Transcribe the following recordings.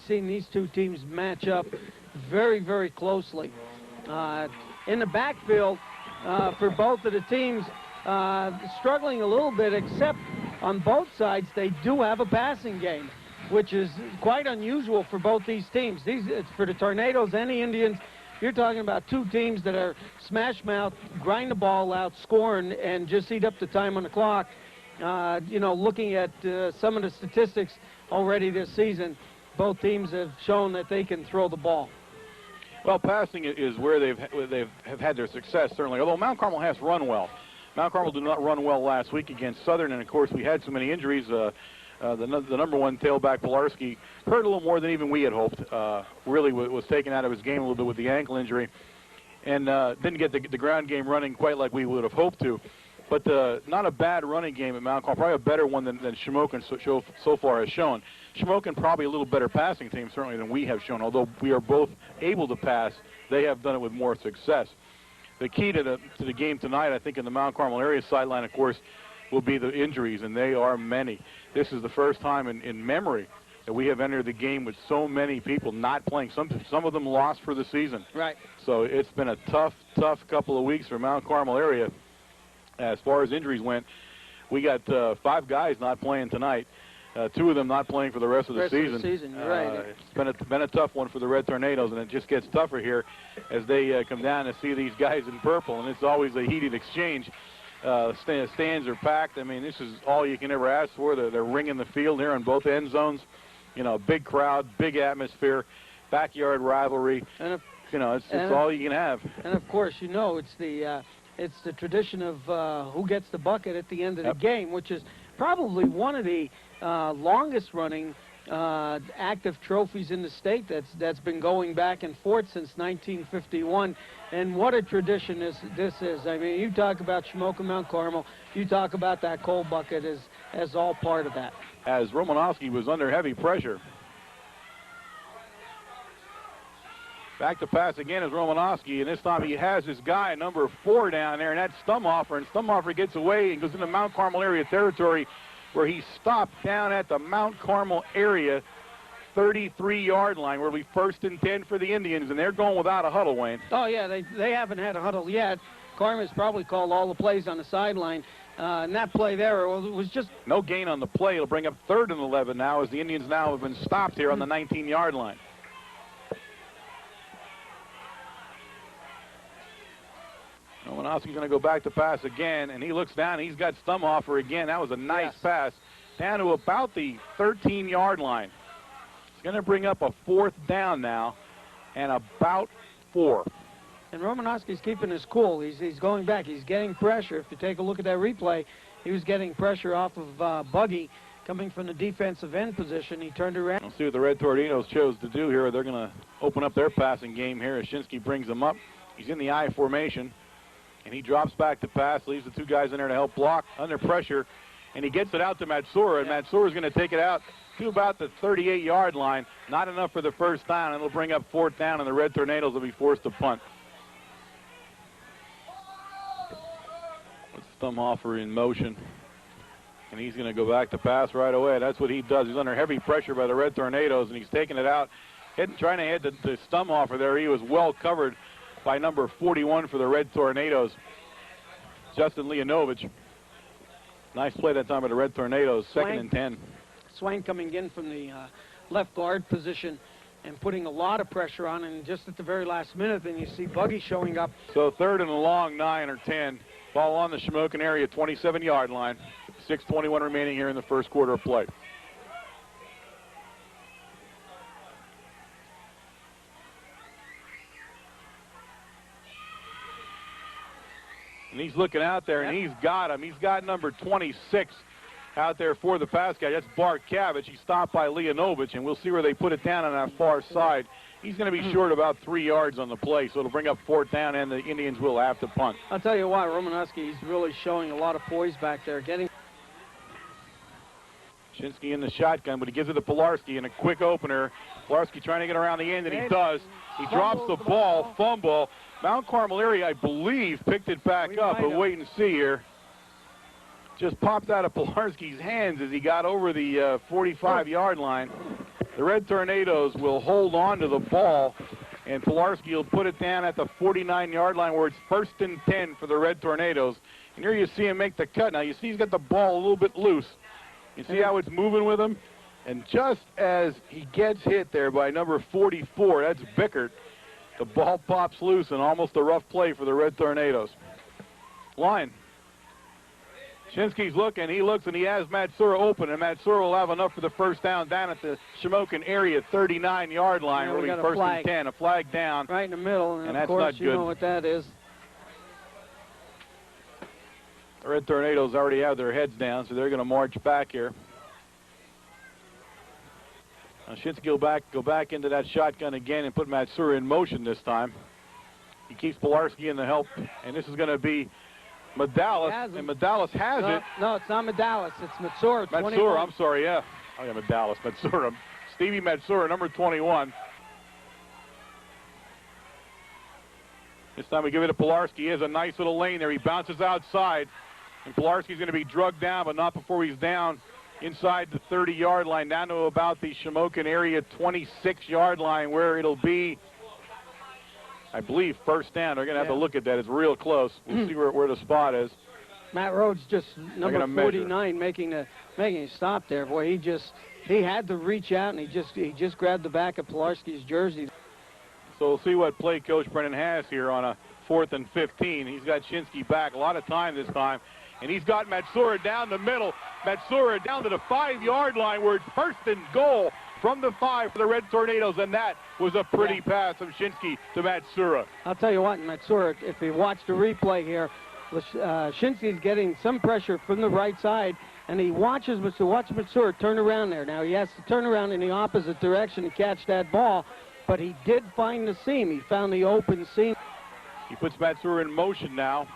seen these two teams match up very, very closely. In the backfield, for both of the teams, struggling a little bit, except on both sides, they do have a passing game, which is quite unusual for both these teams. For the Tornadoes and the Indians, you're talking about two teams that are smash mouth, grind the ball out, score, and just eat up the time on the clock. You know, looking at some of the statistics already this season, both teams have shown that they can throw the ball. Well, passing is where they've had their success, certainly, although Mount Carmel has run well. Mount Carmel did not run well last week against Southern, and, of course, we had so many injuries. The number one tailback, Pilarski, hurt a little more than even we had hoped. Really was taken out of his game a little bit with the ankle injury, and didn't get the ground game running quite like we would have hoped to. But not a bad running game at Mount Carmel, probably a better one than Shamokin so far has shown. Shamokin probably a little better passing team, certainly, than we have shown. Although we are both able to pass, they have done it with more success. The key to the game tonight, I think, in the Mount Carmel area sideline, of course, will be the injuries, and they are many. This is the first time in memory that we have entered the game with so many people not playing. Some of them lost for the season. Right. So it's been a tough couple of weeks for Mount Carmel area. As far as injuries went, we got 5 guys not playing tonight. 2 of them not playing for the rest of the season. You're right. It's been a tough one for the Red Tornadoes, and it just gets tougher here as they come down to see these guys in purple, and it's always a heated exchange. Stands are packed. I mean, this is all you can ever ask for. They're ringing the field here on both end zones. You know, big crowd, big atmosphere, backyard rivalry. And it's all you can have. And of course, you know, it's the tradition of who gets the bucket at the end of the game, which is probably one of the longest-running active trophies in the state that's been going back and forth since 1951. And what a tradition this is. I mean, you talk about Shamokin, Mount Carmel, you talk about that cold bucket as all part of that. As Romanowski was under heavy pressure. Back to pass again is Romanowski, and this time he has his guy, number 4, down there, and that's Stumhofer, and Stumhofer gets away and goes into Mount Carmel area territory where he stopped down at the Mount Carmel area 33-yard line where we 1st and 10 for the Indians, and they're going without a huddle, Wayne. Oh, yeah, they haven't had a huddle yet. Carmen's probably called all the plays on the sideline. And that play there was just... No gain on the play. It'll bring up 3rd and 11 now as the Indians now have been stopped here on the 19-yard line. Romanowski's going to go back to pass again, and he looks down. He's got Stumhofer again. That was a nice pass down to about the 13-yard line. It's going to bring up a 4th down now and about 4. And Romanowski's keeping his cool. He's going back. He's getting pressure. If you take a look at that replay, he was getting pressure off of Buggy coming from the defensive end position. He turned around. We'll see what the Red Tornadoes chose to do here. They're going to open up their passing game here as Shinsky brings them up. He's in the I formation, and he drops back to pass, leaves the 2 guys in there to help block under pressure, and he gets it out to Matsura, and Matsura is going to take it out to about the 38-yard line. Not enough for the 1st down, and it'll bring up 4th down, and the Red Tornadoes will be forced to punt. With Stumhofer in motion, and he's going to go back to pass right away. That's what he does. He's under heavy pressure by the Red Tornadoes, and he's taking it out, trying to head to Stumhofer there. He was well covered by number 41 for the Red Tornadoes, Justin Leonovich. Nice play that time by the Red Tornadoes, 2nd and 10. Swain coming in from the left guard position and putting a lot of pressure on, and just at the very last minute, then you see Buggy showing up. So 3rd and a long, 9 or 10. Ball on the Shamokin area, 27-yard line. 6:21 remaining here in the 1st quarter of play. And he's looking out there, and he's got him. He's got number 26 out there for the pass guy. That's Bart Cavich. He's stopped by Leonovich, and we'll see where they put it down on that far side. He's going to be short about 3 yards on the play, so it'll bring up 4th down, and the Indians will have to punt. I'll tell you what, Romanowski is really showing a lot of poise back there. Shinsky in the shotgun, but he gives it to Pilarski in a quick opener. Pilarski trying to get around the end, and he does. He drops the ball, fumble. Mount Carmel area, I believe, picked it back up, but wait and see here. Just popped out of Pilarski's hands as he got over the 45-yard line. The Red Tornadoes will hold on to the ball, and Pilarski will put it down at the 49-yard line where it's 1st and 10 for the Red Tornadoes. And here you see him make the cut. Now you see he's got the ball a little bit loose. You see how it's moving with him? And just as he gets hit there by number 44, that's Bickert, the ball pops loose and almost a rough play for the Red Tornadoes. Line. Shinsky's looking, he looks, and he has Matsura open, and Matsura will have enough for the first down at the Shamokin area 39-yard line. Yeah, we got a 1st flag. and 10, a flag down. Right in the middle, and of that's course not you good. know what that is. The Red Tornadoes already have their heads down, so they're going to march back here. Now Shinsky will go back into that shotgun again and put Matsura in motion this time. He keeps Pilarski in the help, and this is going to be Medalis, and Medalis has it. No, it's not Medalis. It's Matsura. Matsura, I'm sorry, yeah. Oh, yeah, Medalis, Matsura. Stevie Matsura, number 21. This time we give it to Pilarski. He has a nice little lane there. He bounces outside, and Pilarski's going to be drugged down, but not before he's down inside the 30-yard line, down to about the Shamokin area 26-yard line, where it'll be, I believe, first down. They're going to have to look at that. It's real close. We'll see where the spot is. Matt Rhodes just number 49 making a stop there. Boy, he had to reach out, and he just grabbed the back of Pilarski's jersey. So we'll see what play Coach Brennan has here on a 4th and 15. He's got Shinsky back a lot of time this time, and he's got Matsura down the middle. Matsura down to the 5-yard line where it's 1st and goal from the 5 for the Red Tornadoes, and that was a pretty pass from Shinsky to Matsura. I'll tell you what, Matsura, if you watch the replay here, Shinsky's getting some pressure from the right side, and he watches Matsura turn around there. Now he has to turn around in the opposite direction to catch that ball, but he did find the seam. He found the open seam. He puts Matsura in motion now,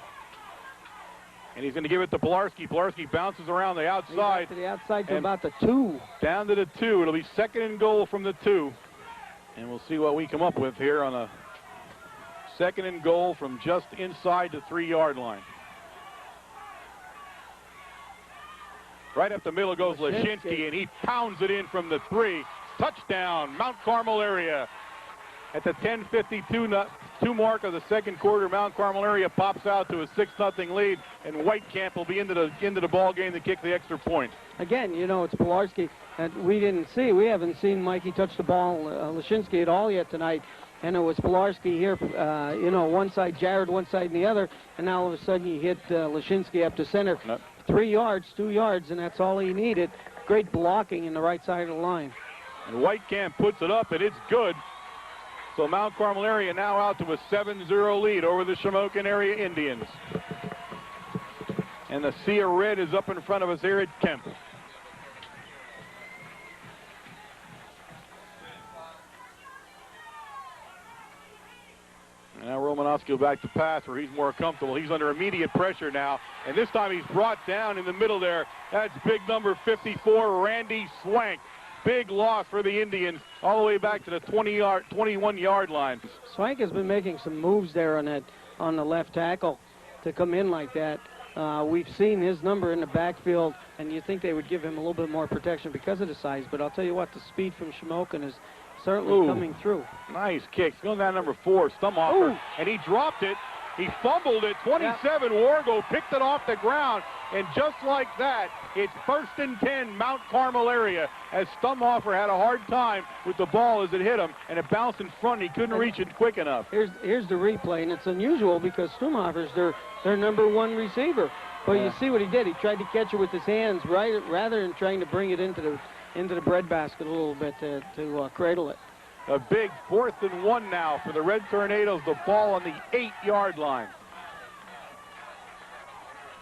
and he's going to give it to Pilarski. Pilarski bounces around the outside. To the outside to about the 2. Down to the 2. It'll be 2nd and goal from the 2. And we'll see what we come up with here on a 2nd and goal from just inside the 3-yard line. Right up the middle goes Lashinsky, and he pounds it in from the 3. Touchdown, Mount Carmel area. At the 10:52 mark of the 2nd quarter, Mount Carmel area pops out to a 6-0 lead, and Whitecamp will be into the ball game to kick the extra point. Again, you know, it's Pilarski that we haven't seen Mikey touch the ball, Lashinsky at all yet tonight, and it was Pilarski here, one side, Jared one side and the other, and now all of a sudden you hit Lashinsky up to center. 3 yards, 2 yards, and that's all he needed. Great blocking in the right side of the line. And Whitecamp puts it up, and it's good. So Mount Carmel area now out to a 7-0 lead over the Shamokin area Indians. And the sea of red is up in front of us here at Kemp. And now Romanowski will back to pass where he's more comfortable. He's under immediate pressure now. And this time he's brought down in the middle there. That's big number 54, Randy Swank. Big loss for the Indians all the way back to the 21-yard line. Swank has been making some moves there on the left tackle to come in like that. We've seen his number in the backfield, and you think they would give him a little bit more protection because of the size. But I'll tell you what, the speed from Shamokin is certainly coming through. Nice kicks. Going down number 4, Stumhofer, and he dropped it. He fumbled it. 27, Wargo picked it off the ground. And just like that, it's 1st and 10, Mount Carmel area, as Stumhofer had a hard time with the ball as it hit him, and it bounced in front. He couldn't reach it quick enough. Here's the replay, and it's unusual because Stumhofer's their number 1 receiver. But you see what he did. He tried to catch it with his hands rather than trying to bring it into the breadbasket a little bit to cradle it. A big 4th and 1 now for the Red Tornadoes. The ball on the 8-yard line.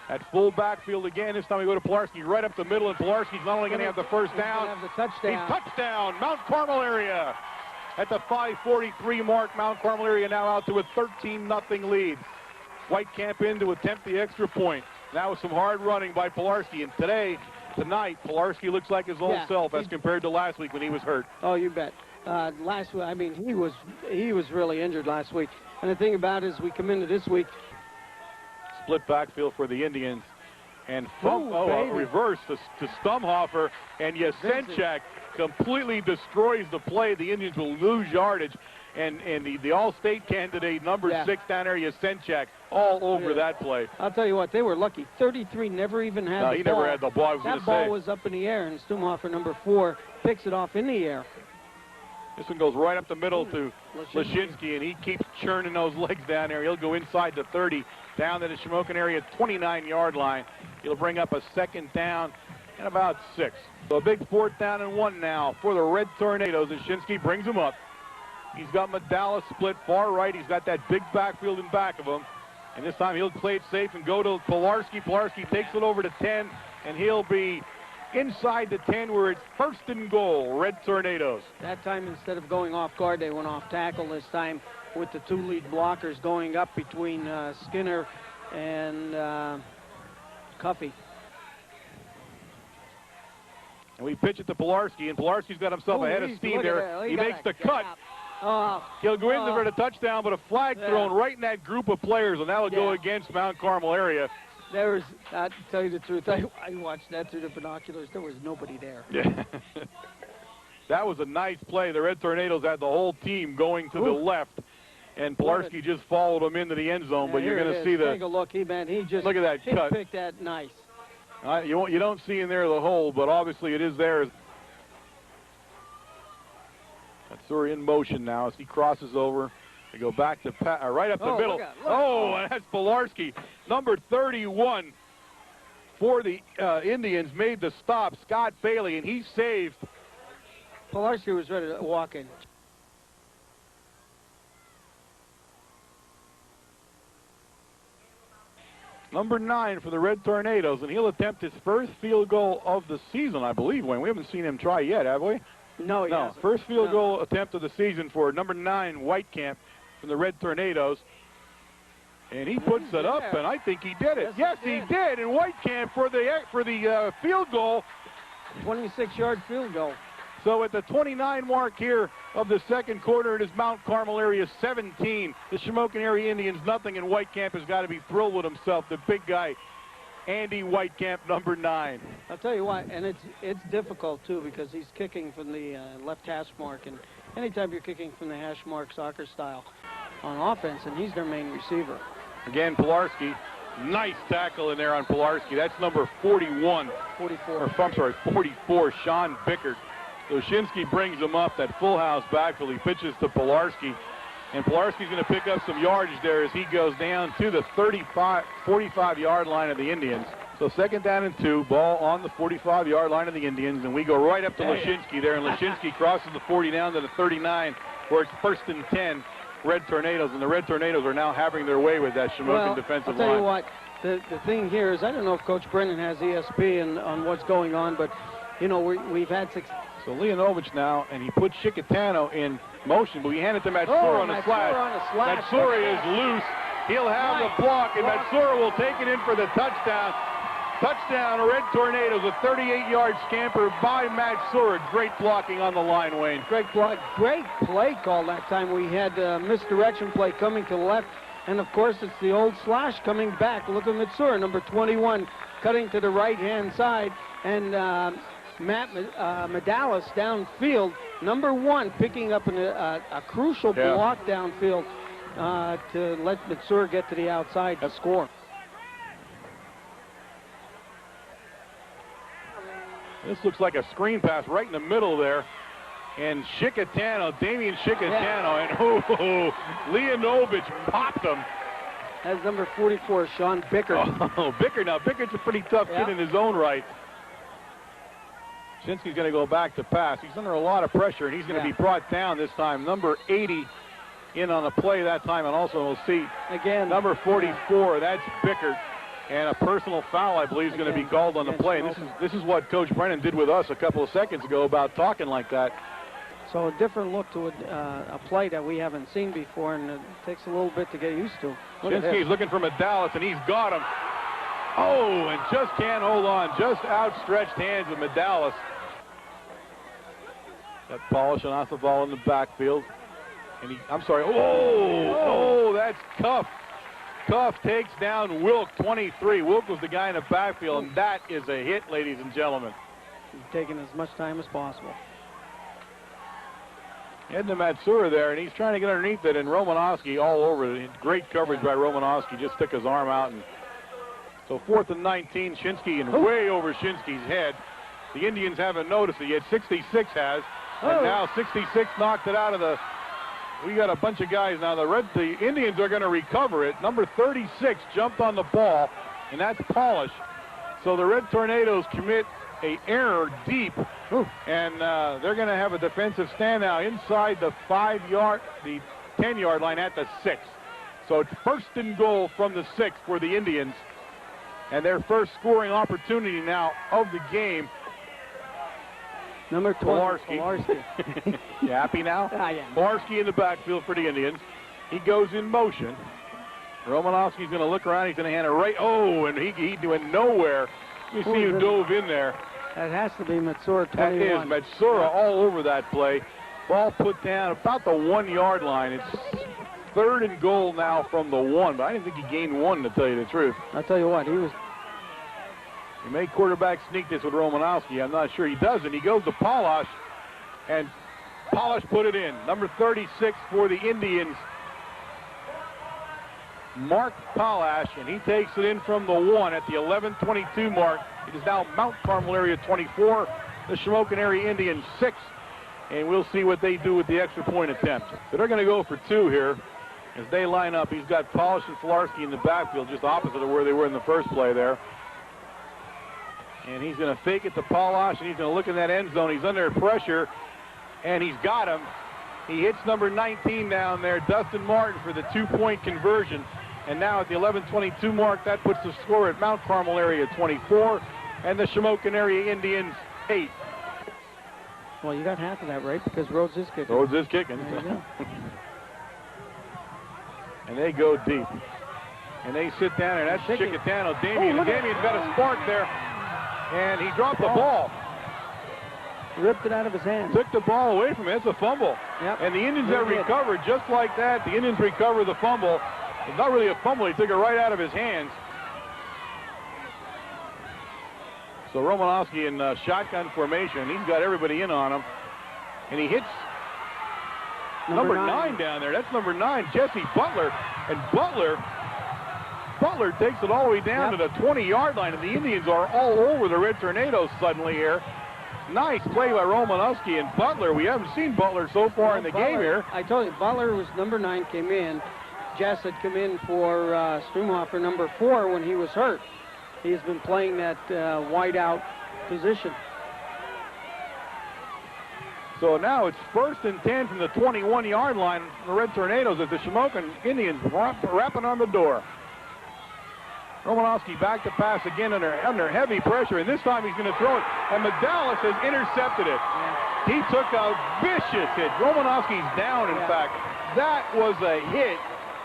At full backfield again. This time we go to Pilarski right up the middle, and Pilarski's not only going to have the first down, have the touchdown. Touchdown, Mount Carmel area. At the 5:43 mark, Mount Carmel area now out to a 13-0 lead. Whitecamp in to attempt the extra point. Now with some hard running by Pilarski, and tonight, Pilarski looks like his old self as compared to last week when he was hurt. Oh, you bet. Last week, I mean, he was really injured last week. And the thing about it is we come into this week. Split backfield for the Indians. And Ooh, reverse to Stumhofer, and Yasenchak completely destroys the play. The Indians will lose yardage, and the All-State candidate, number 6 down there, Yasenchak, all over that play. I'll tell you what, they were lucky. 33 never even had the ball. No, he never had the ball. That ball was up in the air, and Stumhofer, number 4, picks it off in the air. This one goes right up the middle to Lashinsky, and he keeps churning those legs down there. He'll go inside the 30, down to the Shamokin area, 29-yard line. He'll bring up a 2nd down and about 6. So a big 4th down and 1 now for the Red Tornadoes. Lashinsky brings him up. He's got Medalis split far right. He's got that big backfield in back of him. And this time he'll play it safe and go to Pilarski. Pilarski takes it over to 10, and he'll be inside the 10 where it's 1st and goal, Red Tornadoes. That time, instead of going off guard, they went off tackle this time with the 2 lead blockers going up between Skinner and Cuffey. And we pitch it to Pilarski, and Pilarski's got himself ahead of steam there. He makes the cut. He'll go in for the touchdown, but a flag thrown right in that group of players, and that'll go against Mount Carmel area. There was, to tell you the truth, I watched that through the binoculars. There was nobody there. Yeah. That was a nice play. The Red Tornadoes had the whole team going to the left, and Pilarski just followed them into the end zone. But you're going to see Take a look. He just look at that cut. Picked that nice. You don't see in there the hole, but obviously it is there. Matsura in motion now as he crosses over. They go back to right up the middle. And that's Pilarski, number 31 for the Indians, made the stop, Scott Bailey, and he saved. Pilarski was ready to walk in. Number 9 for the Red Tornadoes, and he'll attempt his first field goal of the season, I believe, Wayne. We haven't seen him try yet, have we? No. First field goal attempt of the season for number 9, Whitecamp, from the Red Tornadoes. And he puts it up, and I think he did it. Yes, he did. And Whitecamp for the field goal. 26-yard field goal. So at the 29 mark here of the 2nd quarter, it is Mount Carmel area 17. The Shamokin area Indians nothing, and Whitecamp has got to be thrilled with himself. The big guy, Andy Whitecamp, number 9. I'll tell you what, and it's difficult too because he's kicking from the left hash mark, and anytime you're kicking from the hash mark soccer style on offense, and he's their main receiver. Again, Pilarski, nice tackle in there on Pilarski. That's number 41. 44, Sean Bickert. Lashinsky brings him up, that full house backfield. He pitches to Pilarski, and Pilarski's going to pick up some yardage there as he goes down to the 45-yard line of the Indians. So 2nd down and 2, ball on the 45-yard line of the Indians, and we go right up to Lashinsky there, and Lashinsky crosses the 40 down to the 39, where it's 1st and 10, Red Tornadoes, and the Red Tornadoes are now having their way with that Shamokin defensive line. I'll tell you what, the thing here is, I don't know if Coach Brennan has ESP on what's going on, but, you know, we've had success. So Leonovich now, and he puts Chicatano in motion, but we hand it to Matsura on a slash. Matsura is loose. He'll have the block, and Matsura will take it in for the touchdown. Touchdown, Red Tornadoes, a 38-yard scamper by Matsura. Great blocking on the line, Wayne. Great block. Great play call that time. We had misdirection play coming to the left, and of course it's the old slash coming back. Look at Matsura, number 21, cutting to the right-hand side, and Medalis downfield, number 1, picking up a crucial block downfield to let Matsura get to the outside to score. This looks like a screen pass right in the middle there. And Damian Chicatano, and Leonovich popped him. That's number 44, Sean Bickert. Bickert. Now, Bickert's a pretty tough kid in his own right. Shinsky's going to go back to pass. He's under a lot of pressure, and he's going to be brought down this time. Number 80 in on the play that time, and also we'll see again number 44. That's Bickert, and a personal foul, I believe, is going to be called on the play. And this is what Coach Brennan did with us a couple of seconds ago about talking like that. So a different look to a play that we haven't seen before, and it takes a little bit to get used to. Shinsky's looking for Medalis, and he's got him. Oh, and just can't hold on. Just outstretched hands of Medalis. Got polishing off the ball in the backfield. And that's tough. Cuff takes down Wilk, 23. Wilk was the guy in the backfield, and that is a hit, ladies and gentlemen. He's taking as much time as possible. Heading to Matsura there, and he's trying to get underneath it, and Romanowski all over it. Great coverage by Romanowski. Just stuck his arm out. And so 4th and 19, Shinsky, and way over Shinsky's head. The Indians haven't noticed it yet. 66 has. And now 66 knocked it out of the... We got a bunch of guys now. The Indians are going to recover it. Number 36 jumped on the ball, and that's Polish. So the Red Tornadoes commit an error deep, and they're going to have a defensive stand now inside the 10-yard line at the 6. So it's 1st and goal from the 6 for the Indians, and their first scoring opportunity now of the game. Number 12, Kolarski. You happy now? Yeah. Kolarski in the backfield for the Indians. He goes in motion. Romanowski's going to look around. He's going to hand it right. Oh, and he went nowhere. You see who dove in there. That has to be Matsura 21. That is Matsura all over that play. Ball put down about the 1-yard line. It's 3rd and goal now from the 1, but I didn't think he gained 1, to tell you the truth. I'll tell you what, He may quarterback sneak this with Romanowski. I'm not sure he does, and he goes to Polish, and Polish put it in. Number 36 for the Indians, Mark Polish, and he takes it in from the 1 at the 11:22 mark. It is now Mount Carmel area 24, the Shamokin area Indians 6, and we'll see what they do with the extra point attempt. So they're going to go for 2 here as they line up. He's got Polish and Filarski in the backfield, just opposite of where they were in the first play there. And he's going to fake it to Polish, and he's going to look in that end zone. He's under pressure, and he's got him. He hits number 19 down there, Dustin Martin, for the 2-point conversion. And now at the 11:22 mark, that puts the score at Mount Carmel area 24, and the Shamokin area Indians 8. Well, you got half of that right, because Rhodes is kicking. Rhodes is kicking. There you go. And they go deep. And they sit down, and that's Chicatano. Damien's got a spark there. And he dropped the ball. Ripped it out of his hand. Took the ball away from him. It's a fumble. Yep. And the Indians have recovered just like that. The Indians recover the fumble. It's not really a fumble. He took it right out of his hands. So Romanowski in shotgun formation. He's got everybody in on him. And he hits number 9 down there. That's number 9, Jesse Butler. And Butler takes it all the way down to the 20-yard line, and the Indians are all over the Red Tornadoes suddenly here. Nice play by Romanowski and Butler. We haven't seen Butler so far in the game here. I told you, Butler was number 9, came in. Jess had come in for Strumhofer, number 4, when he was hurt. He has been playing that wide-out position. So now it's 1st and 10 from the 21-yard line for the Red Tornadoes as the Shamokin Indians rapping on the door. Romanowski back to pass again under heavy pressure, and this time he's going to throw it, and Medalis has intercepted it. Yeah. He took a vicious hit. Romanowski's down, in fact. That was a hit,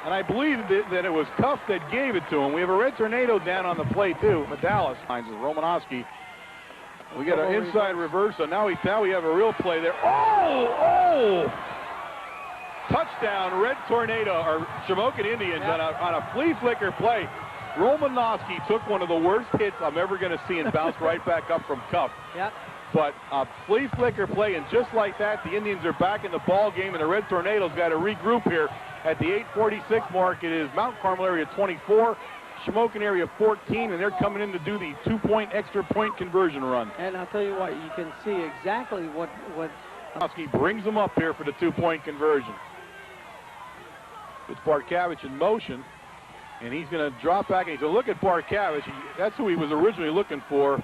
and I believe that it was Cuff that gave it to him. We have a Red Tornado down on the play, too. Medalis finds Romanowski. We got an inside reverse, so now we have a real play there. Oh! Touchdown, Red Tornado, or Shamokin Indians on a flea flicker play. Romanowski took one of the worst hits I'm ever going to see and bounced right back up from Cuff. Yep. But a flea flicker play, and just like that, the Indians are back in the ball game, and the Red Tornadoes got to regroup here. At the 8:46 mark, it is Mount Carmel area 24, Shamokin area 14, and they're coming in to do the 2-point extra point conversion run. And I'll tell you what, you can see exactly what Romanowski brings them up here for the 2-point conversion. It's Barkavich in motion. And he's going to drop back, and he's going to look at Barkavich. That's who he was originally looking for.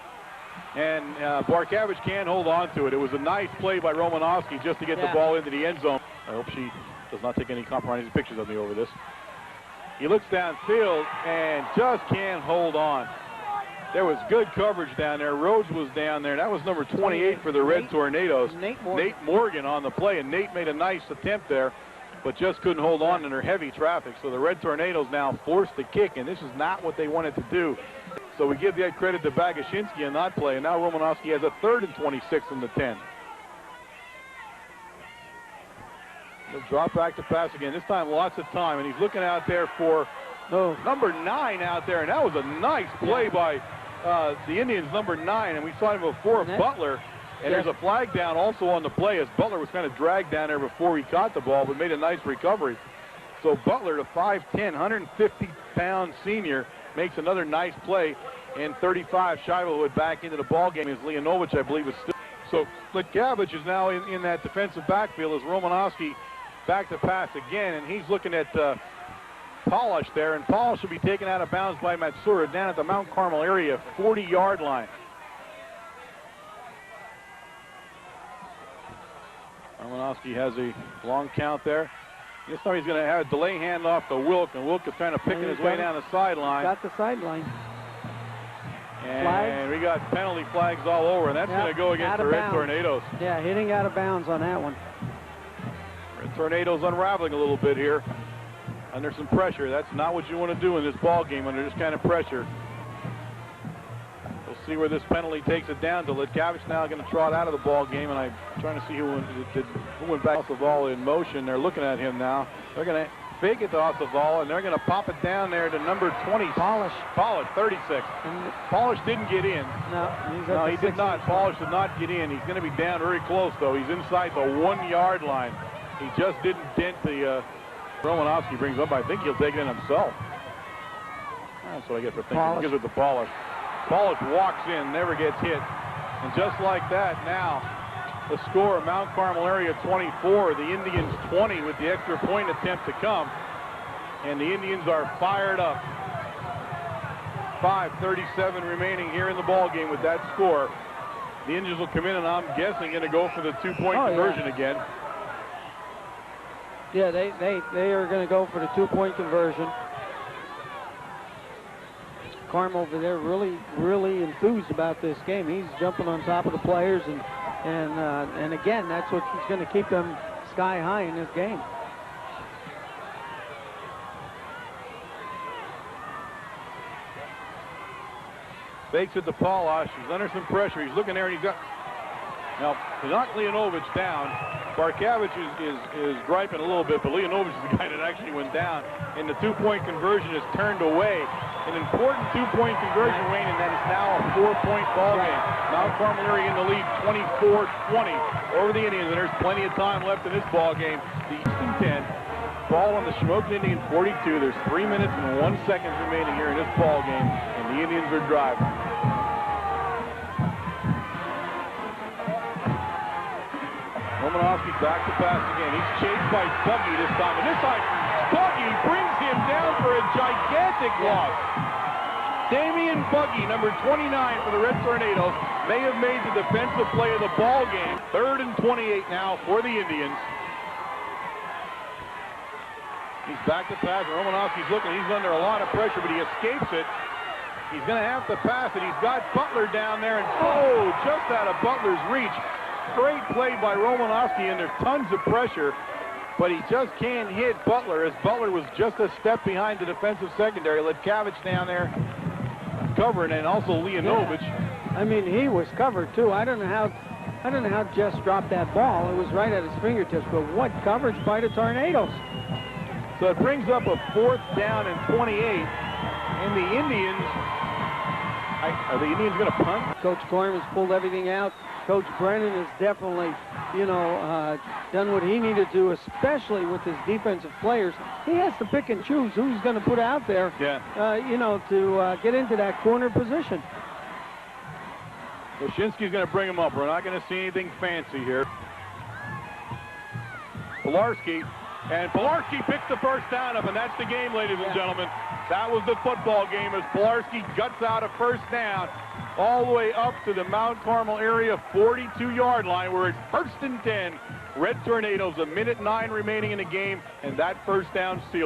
And Barkavich can't hold on to it. It was a nice play by Romanowski just to get the ball into the end zone. I hope she does not take any compromising pictures of me over this. He looks downfield and just can't hold on. There was good coverage down there. Rhodes was down there. That was number 28 for the Red Tornadoes. Nate Morgan on the play, and Nate made a nice attempt there, but just couldn't hold on under heavy traffic. So the Red Tornadoes now forced the kick, and this is not what they wanted to do. So we give that credit to Bagashinsky on that play, and now Romanowski has a 3rd and 26 from the 10. He'll drop back to pass again. This time lots of time, and he's looking out there for Oh. Number 9 out there, and that was a nice play by the Indians, number 9, and we saw him before, Butler. And there's a flag down also on the play, as Butler was kind of dragged down there before he caught the ball, but made a nice recovery. So Butler, the 5'10", 150-pound senior, makes another nice play. And 35, Shilowood back into the ball game as Leonovich, I believe, is still. So Litkavich is now in that defensive backfield as Romanowski back to pass again, and he's looking at Polish there, and Polish will be taken out of bounds by Matsura down at the Mount Carmel area, 40-yard line. Romanowski has a long count there. This time he's going to have a delay handoff to Wilk, and Wilk is trying to pick his way down the sideline. Got the sideline. And Flags. we got penalty flags all over, and that's going to go against the Red Tornadoes. Yeah, hitting out of bounds on that one. Red Tornadoes unraveling a little bit here under some pressure. That's not what you want to do in this ball game under this kind of pressure. We'll see where this penalty takes it down to. Litkavich now going to trot out of the ball game, and I'm trying to see who went back off the ball in motion. They're looking at him now. They're going to fake it to Ossoval, and they're going to pop it down there to number 20. Polish. Polish, 36. Polish didn't get in. No, he did not. Polish did not get in. He's going to be down very close, though. He's inside the 1-yard line. He just didn't dent the Romanowski brings up. I think he'll take it in himself. That's what I get for thinking. He gives it to Polish. Polish walks in, never gets hit. And just like that, now the score, Mount Carmel area 24, the Indians 20 with the extra point attempt to come. And the Indians are fired up. 5:37 remaining here in the ball game with that score. The Indians will come in, and I'm guessing going to go for the 2-point conversion again. Yeah, they are going to go for the 2-point conversion. Carmel over there really enthused about this game. He's jumping on top of the players, and again, that's what's going to keep them sky high in this game. Fakes it to Polish. He's under some pressure. He's looking there, and he's got. Now, to knock Leonovich down, Barkavich is griping a little bit, but Leonovich is the guy that actually went down, and the 2-point conversion is turned away. An important 2-point conversion, Wayne, and that is now a 4-point ball game. Mount Carmel area in the lead, 24-20 over the Indians, and there's plenty of time left in this ball game. The Easton 10, ball on the Shamokin Indian 42. There's 3 minutes and 1 second remaining here in this ball game, and the Indians are driving. Romanowski back to pass again. He's chased by Buggy this time. And this time, Buggy brings him down for a gigantic loss. Damian Buggy, number 29 for the Red Tornadoes, may have made the defensive play of the ball game. 3rd and 28 now for the Indians. He's back to pass. Romanowski's looking. He's under a lot of pressure, but he escapes it. He's going to have to pass it. He's got Butler down there, and just out of Butler's reach. Great play by Romanowski, and there's tons of pressure, but he just can't hit Butler, as Butler was just a step behind the defensive secondary. Litkavich down there covering, and also Leonovich. Yeah. I mean, he was covered too. I don't know how Jess dropped that ball. It was right at his fingertips, but what coverage by the Tornadoes. So it brings up a 4th down and 28, and the Indians, are the Indians going to punt? Coach Gorman's pulled everything out. Coach Brennan has definitely, done what he needed to do, especially with his defensive players. He has to pick and choose who he's going to put out there, to get into that corner position. Wyszynski's going to bring him up. We're not going to see anything fancy here. Pilarski, and Pilarski picks the first down up, and that's the game, ladies and gentlemen. That was the football game as Pilarski guts out a first down all the way up to the Mount Carmel area 42-yard line, where it's 1st and 10. Red Tornadoes, 1:09 remaining in the game, and that first down sealed it.